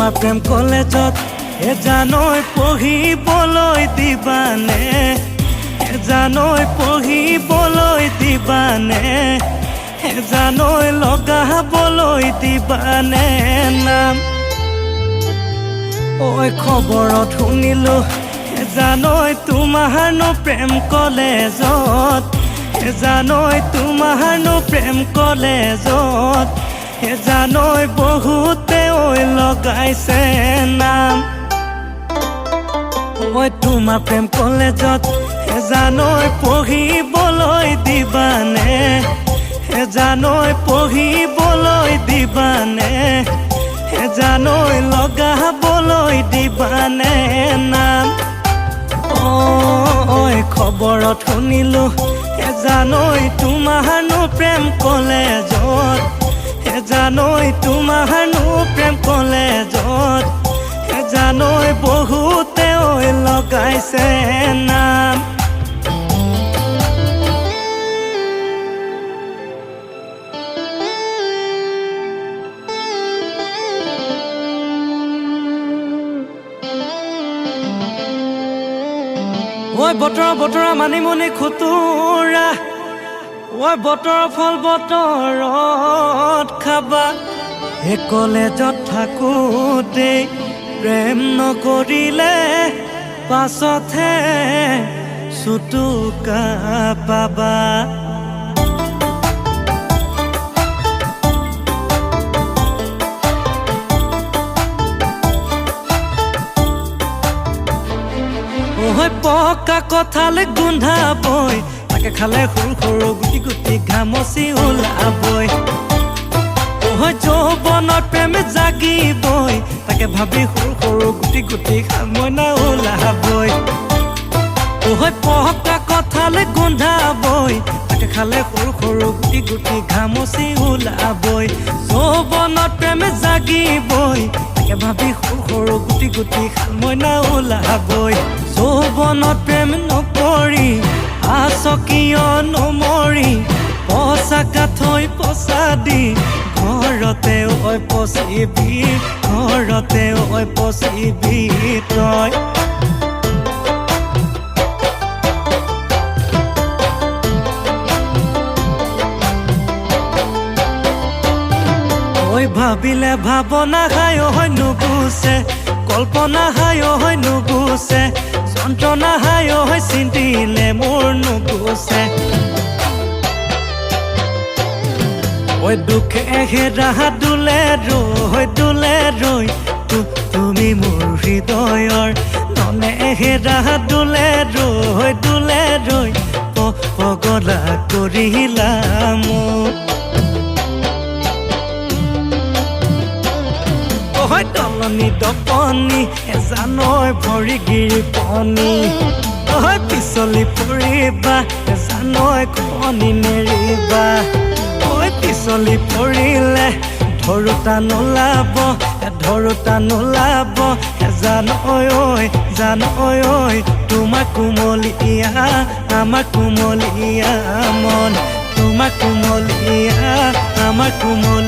তোমাৰ প্ৰেম কলেজত জানৈ পঢ়িবলৈ দিবানে জানৈ পঢ়িবলৈ দিবানে জানৈ লগাবলৈ দিবানে নাম ঐ খবৰত শুনিলো জানৈ তোমাৰনো প্ৰেম কলেজত জানৈ তোমাৰনো প্ৰেম কলেজত জানৈ বহুতে ঐ লগাইছে নাম ঐ তোমাৰ প্ৰেম কলেজত জানৈ পঢ়িবলৈ দিবানে জানৈ পঢ়িবলৈ দিবানে জানৈ লগাবলৈ দিবানে নাম ঐ খবৰত শুনিলো জানৈ তোমাৰনো প্ৰেম কলেজত জানৈ তোমাৰনো প্ৰেম কলেজত জানৈ বহুতে ঐ লগাইছে নাম ঐ বতৰা মানিমুনি খুতুৰা ঐ বতৰৰ ফল বতৰত খাবা এই কলেজত থাকোঁতে প্ৰেম নকৰিলে পাছতহে চুটুকা পাবা ঐ পকা কঁঠালে গোন্ধাবই তাকে খালে সৰু সৰু গুটি গুটি ঘামচি ওলাবই ঐ যৌৱনত প্ৰেম জাগিবই তাকে ভাবি সৰু সৰু গুটি গুটি ঘামইনা ওলাবই ঐ পকা কঁঠালে গোন্ধাবই তাকে খালে সৰু সৰু গুটি গুটি ঘামচি ওলাবই যৌৱনত প্ৰেম জাগিবই তাকে ভাবি সৰু সৰু গুটি গুটি ঘামইনা ওলাবই যৌৱনত প্ৰেম নকৰি আচকিয় নমৰি পচাকা থৈ পচা দি ঘৰতে ঐ পচিবি ঘৰতে ঐ পচিবি তই ঐ ভাবিলে ভাৱনা হায় হয় নুগুচে কল্পনা হায় হয় নুগুচে যন্ত্ৰণা হায় হয় চিন্তিলে মোৰ নুগুচে ঐ দুখে হেৰা দুলে ৰৈ তুমি মোৰ হৃদয়ৰ মনে হেৰা দুলে ৰৈ পগলা কৰিলা মোক তলনি দপনি জানৈ ভৰি গিৰি পনি পিছলি পৰিবা জানৈ কণী নেৰিবা পিছলি পৰিলে ধৰোতা নোলাব জানৈ ঐ তোমাৰ কোমলীয়া আমাৰ কোমলীয়া মন তোমাৰ কোমলীয়া আমাৰ কোমলীয়া